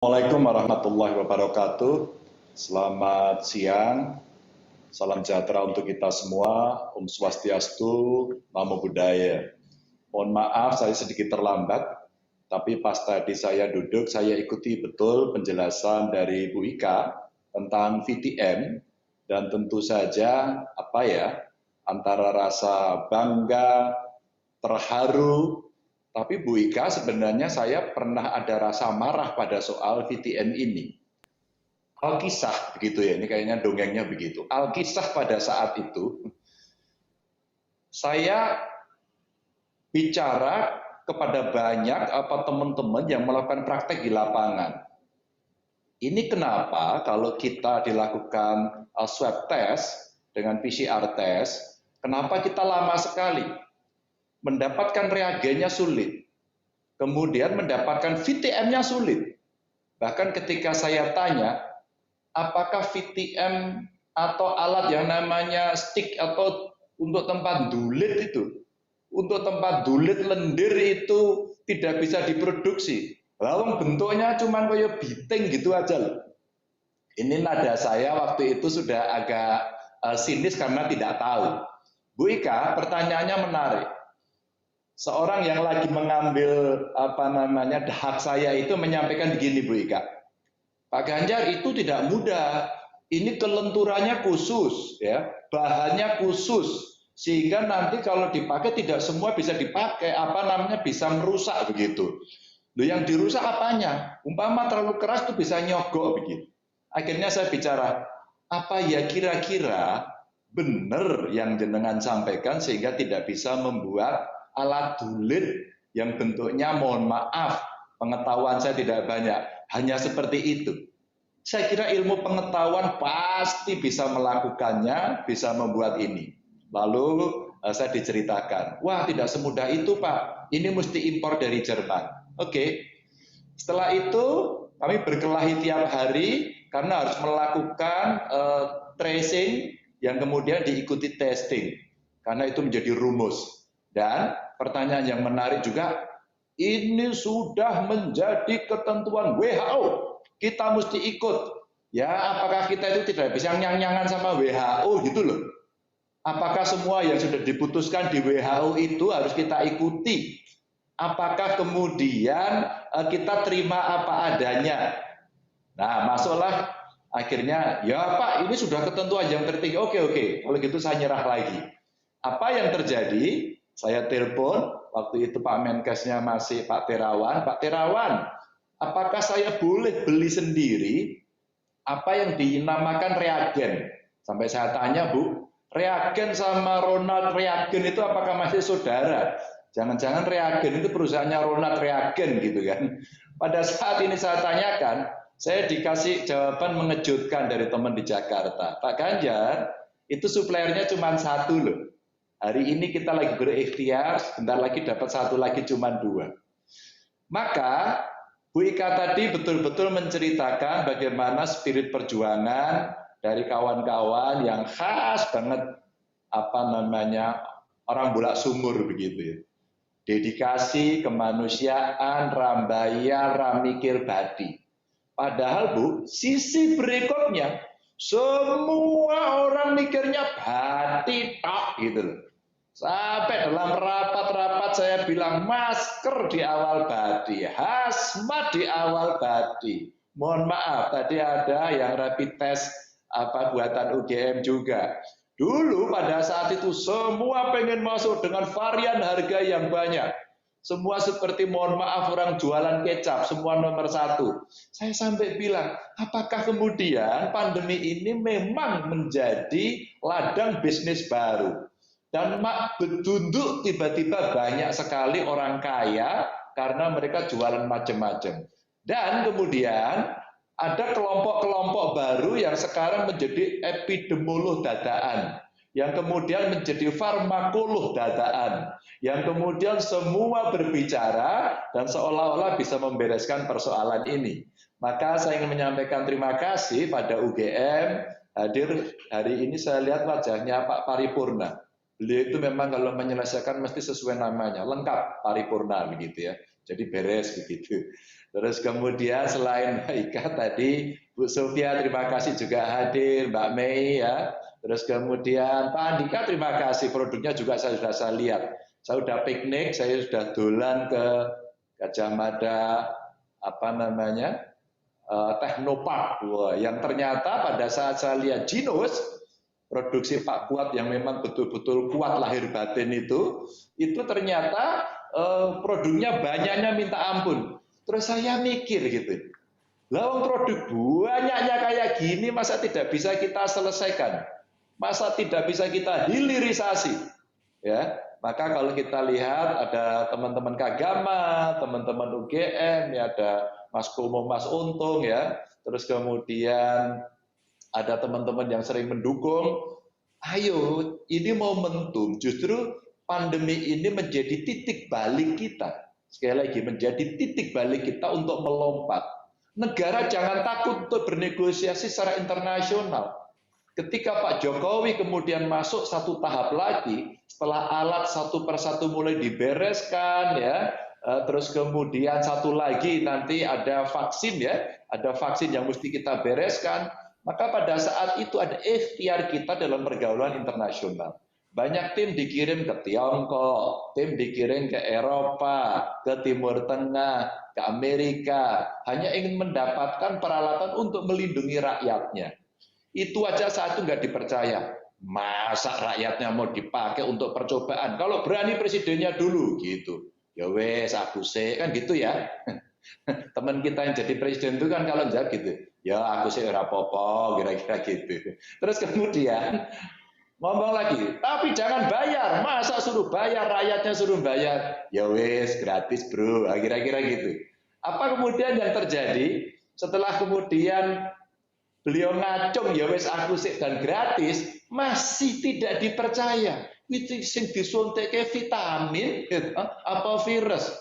Assalamualaikum warahmatullahi wabarakatuh. Selamat siang, salam sejahtera untuk kita semua. Om Swastiastu, Namo Buddhaya. Mohon maaf saya sedikit terlambat, tapi pas tadi saya duduk, saya ikuti betul penjelasan dari Bu Ika tentang VTM, dan tentu saja antara rasa bangga, terharu. Tapi Bu Ika, sebenarnya saya pernah ada rasa marah pada soal VTM ini. Alkisah begitu ya, ini kayaknya dongengnya begitu. Alkisah pada saat itu, saya bicara kepada banyak teman-teman yang melakukan praktek di lapangan. Ini kenapa kalau kita dilakukan swab test dengan PCR test, kenapa kita lama sekali? Mendapatkan reagennya sulit, kemudian mendapatkan VTM-nya sulit. Bahkan ketika saya tanya, apakah VTM atau alat yang namanya stick atau untuk tempat dulit itu, untuk tempat dulit lendir itu tidak bisa diproduksi. Lalu bentuknya cuma kayak biting gitu aja loh. Ini nada saya waktu itu sudah agak sinis karena tidak tahu. Bu Ika, pertanyaannya menarik. Seorang yang lagi mengambil hak saya itu menyampaikan begini, Bu Ika. Pak Ganjar, itu tidak mudah. Ini kelenturannya khusus, ya, bahannya khusus, sehingga nanti kalau dipakai tidak semua bisa dipakai, bisa merusak begitu. Loh, yang dirusak apanya? Umpama terlalu keras itu bisa nyogok begitu. Akhirnya saya bicara, apa ya kira-kira benar yang jenengan sampaikan sehingga tidak bisa membuat alat dulit yang bentuknya, mohon maaf, pengetahuan saya tidak banyak, hanya seperti itu. Saya kira ilmu pengetahuan pasti bisa melakukannya, bisa membuat ini. Lalu saya diceritakan, wah tidak semudah itu Pak, ini mesti impor dari Jerman. Oke. Setelah itu kami berkelahi tiap hari karena harus melakukan tracing yang kemudian diikuti testing, karena itu menjadi rumus. Dan pertanyaan yang menarik juga, ini sudah menjadi ketentuan WHO, kita mesti ikut. Ya, apakah kita itu tidak bisa nyang-nyangan sama WHO gitu loh? Apakah semua yang sudah diputuskan di WHO itu harus kita ikuti? Apakah kemudian kita terima apa adanya? Nah, masuklah akhirnya, ya Pak, ini sudah ketentuan yang tertinggi. Oke, kalau gitu saya nyerah lagi. Apa yang terjadi? Saya telepon, waktu itu Pak Menkesnya masih Pak Terawan. Pak Terawan, apakah saya boleh beli sendiri apa yang dinamakan reagen? Sampai saya tanya, Bu, reagen sama Ronald Reagen itu apakah masih saudara? Jangan-jangan reagen itu perusahaannya Ronald Reagen gitu kan. Pada saat ini saya tanyakan, saya dikasih jawaban mengejutkan dari teman di Jakarta. Pak Ganjar, itu suppliernya cuma satu loh. Hari ini kita lagi berikhtiar, sebentar lagi dapat satu lagi cuma dua. Maka Bu Ika tadi betul-betul menceritakan bagaimana spirit perjuangan dari kawan-kawan yang khas banget orang Bulak Sumur begitu ya. Dedikasi, kemanusiaan, rambaya, ramikir badi. Padahal Bu, sisi berikutnya semua orang mikirnya badi tok gitu loh. Sampai dalam rapat-rapat saya bilang masker di awal badi, hazmat di awal badi. Mohon maaf, tadi ada yang rapid test buatan UGM juga. Dulu pada saat itu semua pengen masuk dengan varian harga yang banyak. Semua seperti mohon maaf orang jualan kecap, semua nomor satu. Saya sampai bilang, apakah kemudian pandemi ini memang menjadi ladang bisnis baru? Dan bedunduk tiba-tiba banyak sekali orang kaya karena mereka jualan macam-macam. Dan kemudian ada kelompok-kelompok baru yang sekarang menjadi epidemiolog dadaan, yang kemudian menjadi farmakolog dadaan, yang kemudian semua berbicara dan seolah-olah bisa membereskan persoalan ini. Maka saya ingin menyampaikan terima kasih pada UGM hadir hari ini. Saya lihat wajahnya Pak Paripurna. Beliau itu memang kalau menyelesaikan mesti sesuai namanya, lengkap paripurna begitu ya. Jadi beres begitu. Terus kemudian selain Mbak Ika tadi, Bu Sofia terima kasih juga hadir, Mbak Mei ya. Terus kemudian Pak Andika terima kasih, produknya juga saya lihat. Saya sudah piknik, saya sudah dolan ke Gajah Mada, apa namanya, Teknopark. Wah, yang ternyata pada saat saya lihat Jinos, produksi Pak Kuat yang memang betul-betul kuat lahir batin itu ternyata produknya banyaknya minta ampun. Terus saya mikir gitu, lah produk banyaknya kayak gini masa tidak bisa kita selesaikan? Masa tidak bisa kita hilirisasi? Ya, maka kalau kita lihat ada teman-teman Kagama, teman-teman UGM, ya ada Mas Kumo, Mas Untung ya, terus kemudian ada teman-teman yang sering mendukung. Ayo, ini momentum. Justru pandemi ini menjadi titik balik kita. Sekali lagi, menjadi titik balik kita untuk melompat. Negara jangan takut untuk bernegosiasi secara internasional. Ketika Pak Jokowi kemudian masuk satu tahap lagi, setelah alat satu persatu mulai dibereskan, ya, terus kemudian satu lagi nanti ada vaksin ya, ada vaksin yang mesti kita bereskan, maka pada saat itu ada ikhtiar kita dalam pergaulan internasional. Banyak tim dikirim ke Tiongkok, tim dikirim ke Eropa, ke Timur Tengah, ke Amerika, hanya ingin mendapatkan peralatan untuk melindungi rakyatnya. Itu aja saat itu nggak dipercaya. Masa rakyatnya mau dipakai untuk percobaan? Kalau berani presidennya dulu gitu. Ya wes, aku sih kan gitu ya. Teman kita yang jadi presiden itu kan kalau jawab gitu. Ya aku sih rapopo, kira-kira gitu. Terus kemudian ngomong lagi, tapi jangan bayar. Masa suruh bayar, rakyatnya suruh bayar? Ya wes, gratis bro, kira-kira gitu. Apa kemudian yang terjadi setelah kemudian beliau ngacung, ya wes aku sih dan gratis, masih tidak dipercaya. Itu sing disuntik vitamin, apa virus?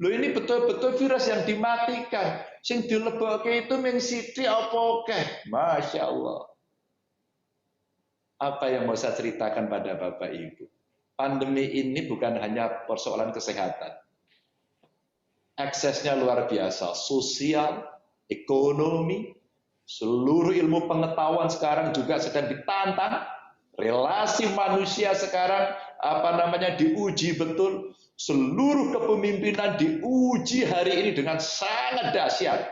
Loh ini betul-betul virus yang dimatikan. Sing dilebokke itu ming sithik apa akeh? Masya Allah. Apa yang mau saya ceritakan pada Bapak Ibu? Pandemi ini bukan hanya persoalan kesehatan. Aksesnya luar biasa, sosial, ekonomi, seluruh ilmu pengetahuan sekarang juga sedang ditantang. Relasi manusia sekarang diuji betul. Seluruh kepemimpinan diuji hari ini dengan sangat dahsyat.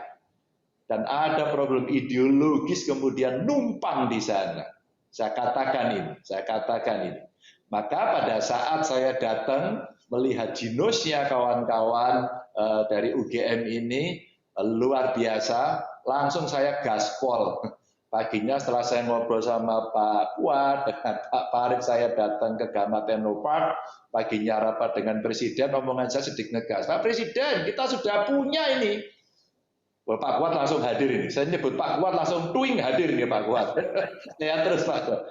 Dan ada problem ideologis kemudian numpang di sana. Saya katakan ini. Maka pada saat saya datang melihat jinosnya kawan-kawan dari UGM ini luar biasa, langsung saya gaspol. Paginya setelah saya ngobrol sama Pak Kuat, dengan Pak Farid, saya datang ke Gama Teknopark, paginya rapat dengan Presiden, omongan saya sedikit ngegas. Pak Presiden, kita sudah punya ini. Wah, Pak Kuat langsung hadir ini. Saya nyebut Pak Kuat langsung tuing hadir ini Pak Kuat. Saya terus Pak Kuat.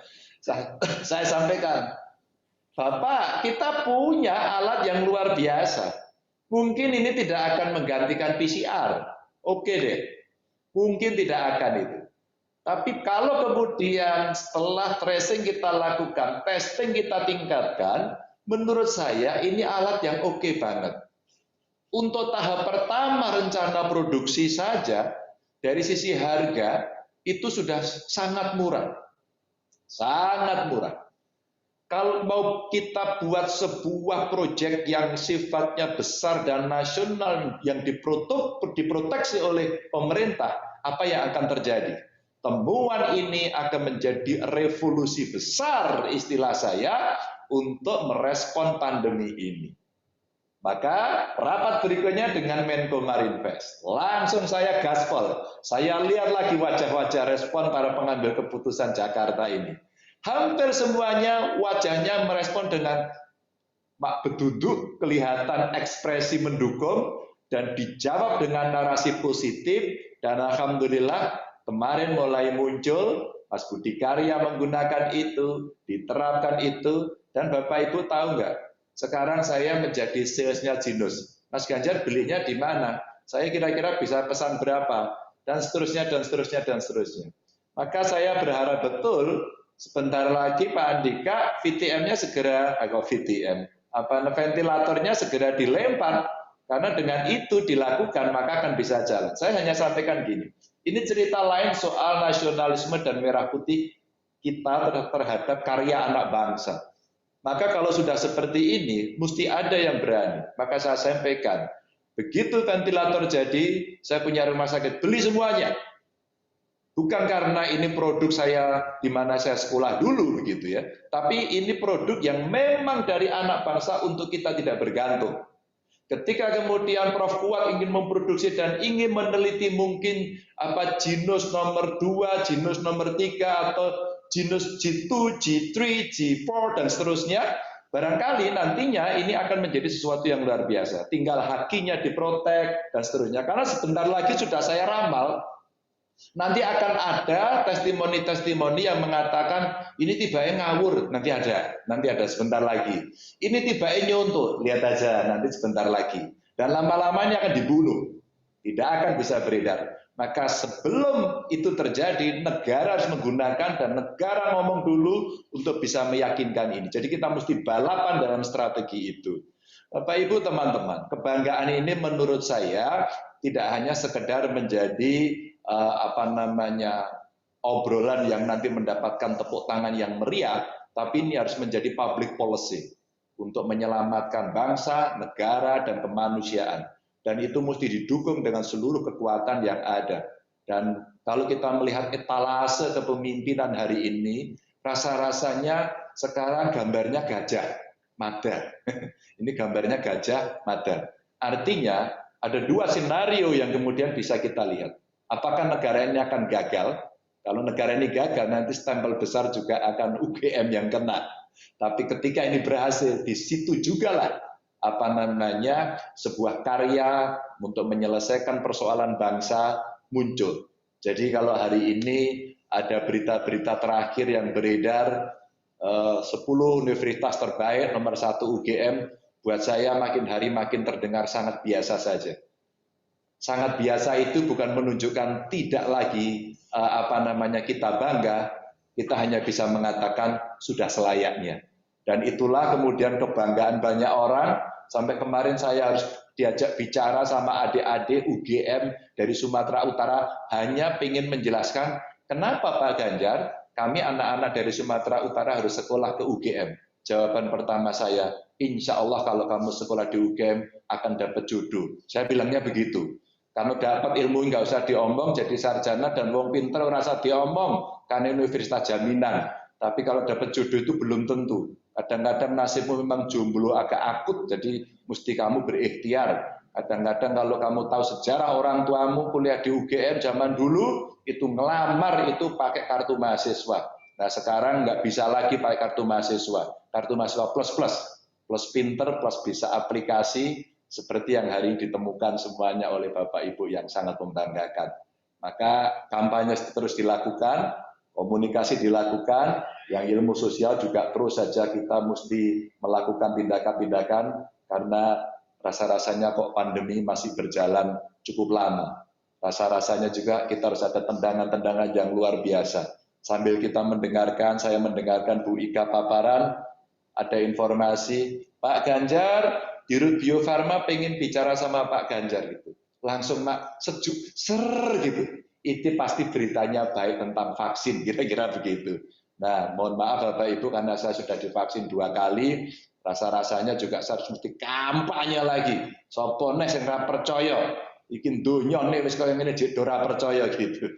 Saya sampaikan, Bapak, kita punya alat yang luar biasa. Mungkin ini tidak akan menggantikan PCR. Oke deh. Mungkin tidak akan itu. Tapi kalau kemudian setelah tracing kita lakukan, testing kita tingkatkan, menurut saya ini alat yang oke banget. Untuk tahap pertama rencana produksi saja, dari sisi harga, itu sudah sangat murah. Sangat murah. Kalau mau kita buat sebuah proyek yang sifatnya besar dan nasional, yang diproteksi oleh pemerintah, apa yang akan terjadi? Temuan ini akan menjadi revolusi besar, istilah saya, untuk merespon pandemi ini. Maka rapat berikutnya dengan Menko Marinvest. Langsung saya gaspol. Saya lihat lagi wajah-wajah respon para pengambil keputusan Jakarta ini. Hampir semuanya wajahnya merespon dengan beduduk, kelihatan ekspresi mendukung, dan dijawab dengan narasi positif. Dan alhamdulillah kemarin mulai muncul, Mas Budi Karya menggunakan itu, diterapkan itu, dan Bapak Ibu tahu nggak? Sekarang saya menjadi salesnya Jinos. Mas Ganjar belinya di mana? Saya kira-kira bisa pesan berapa? Dan seterusnya, dan seterusnya, dan seterusnya. Maka saya berharap betul sebentar lagi Pak Andika VTM-nya segera, ventilatornya segera dilempar. Karena dengan itu dilakukan maka akan bisa jalan. Saya hanya sampaikan gini, ini cerita lain soal nasionalisme dan merah putih kita terhadap karya anak bangsa. Maka kalau sudah seperti ini, mesti ada yang berani. Maka saya sampaikan, begitu ventilator jadi, saya punya rumah sakit, beli semuanya. Bukan karena ini produk saya di mana saya sekolah dulu begitu ya, tapi ini produk yang memang dari anak bangsa untuk kita tidak bergantung. Ketika kemudian Prof. Kuat ingin memproduksi dan ingin meneliti mungkin apa genus nomor 2, genus nomor 3 atau genus G2, G3, G4 dan seterusnya, barangkali nantinya ini akan menjadi sesuatu yang luar biasa. Tinggal hakinya diprotek dan seterusnya. Karena sebentar lagi sudah saya ramal, nanti akan ada testimoni-testimoni yang mengatakan ini tibanya ngawur, nanti ada sebentar lagi. Ini tibanya nyontoh, lihat aja nanti sebentar lagi. Dan lama-lamanya akan dibunuh, tidak akan bisa beredar. Maka sebelum itu terjadi, negara harus menggunakan dan negara ngomong dulu untuk bisa meyakinkan ini. Jadi kita mesti balapan dalam strategi itu. Bapak Ibu teman-teman, kebanggaan ini menurut saya tidak hanya sekedar menjadi obrolan yang nanti mendapatkan tepuk tangan yang meriah, tapi ini harus menjadi public policy untuk menyelamatkan bangsa, negara, dan kemanusiaan. Dan itu mesti didukung dengan seluruh kekuatan yang ada. Dan kalau kita melihat etalase kepemimpinan hari ini, rasa-rasanya sekarang gambarnya Gajah Mada. Ini gambarnya Gajah Mada. Artinya ada dua skenario yang kemudian bisa kita lihat. Apakah negara ini akan gagal? Kalau negara ini gagal, nanti stempel besar juga akan UGM yang kena. Tapi ketika ini berhasil, di situ juga lah sebuah karya untuk menyelesaikan persoalan bangsa muncul. Jadi kalau hari ini ada berita-berita terakhir yang beredar, 10 universitas terbaik nomor 1 UGM, buat saya makin hari makin terdengar sangat biasa saja. Sangat biasa itu bukan menunjukkan tidak lagi kita bangga, kita hanya bisa mengatakan sudah selayaknya. Dan itulah kemudian kebanggaan banyak orang. Sampai kemarin saya harus diajak bicara sama adik-adik UGM dari Sumatera Utara, hanya ingin menjelaskan kenapa Pak Ganjar, kami anak-anak dari Sumatera Utara harus sekolah ke UGM. Jawaban pertama saya, insya Allah kalau kamu sekolah di UGM akan dapat jodoh. Saya bilangnya begitu. Kalau dapat ilmu nggak usah diomong, jadi sarjana dan wong pinter rasa diomong, karena universitas jaminan. Tapi kalau dapat jodoh itu belum tentu. Kadang-kadang nasibmu memang jomblo agak akut, jadi mesti kamu berikhtiar. Kadang-kadang kalau kamu tahu sejarah orang tuamu kuliah di UGM zaman dulu, itu ngelamar itu pakai kartu mahasiswa. Nah sekarang nggak bisa lagi pakai kartu mahasiswa. Kartu mahasiswa plus pinter, plus bisa aplikasi, seperti yang hari ini ditemukan semuanya oleh Bapak Ibu yang sangat membanggakan. Maka kampanye terus dilakukan, komunikasi dilakukan, yang ilmu sosial juga terus saja kita mesti melakukan tindakan-tindakan karena rasa-rasanya kok pandemi masih berjalan cukup lama. Rasa-rasanya juga kita harus ada tendangan-tendangan yang luar biasa. Sambil kita mendengarkan, saya mendengarkan Bu Ika paparan, ada informasi, Pak Ganjar, Dirut Bio Farma pengen bicara sama Pak Ganjar gitu. Langsung sejuk, gitu. Itu pasti beritanya baik tentang vaksin, kira-kira begitu. Nah, mohon maaf Bapak Ibu karena saya sudah divaksin 2 kali, rasa-rasanya juga saya harus mesti kampanye lagi. Sopo nek sing ra percaya, iki donya nek wis kaya ngene jek ora percaya gitu.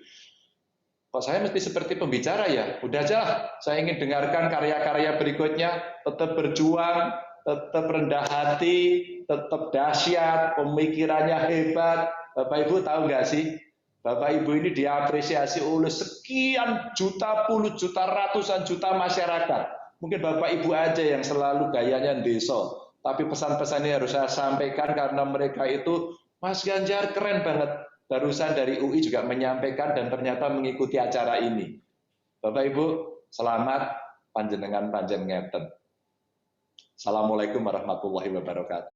Kok saya mesti seperti pembicara ya? Udah aja lah, saya ingin dengarkan karya-karya berikutnya, tetap berjuang, tetap rendah hati, tetap dahsyat, pemikirannya hebat. Bapak Ibu tahu nggak sih? Bapak Ibu ini diapresiasi oleh sekian juta, puluh juta, ratusan juta masyarakat. Mungkin Bapak Ibu aja yang selalu gayanya desa. Tapi pesan-pesan ini harus saya sampaikan karena mereka itu, Mas Ganjar keren banget. Barusan dari UI juga menyampaikan dan ternyata mengikuti acara ini. Bapak Ibu, selamat panjenengan panjen ngeten. Assalamualaikum warahmatullahi wabarakatuh.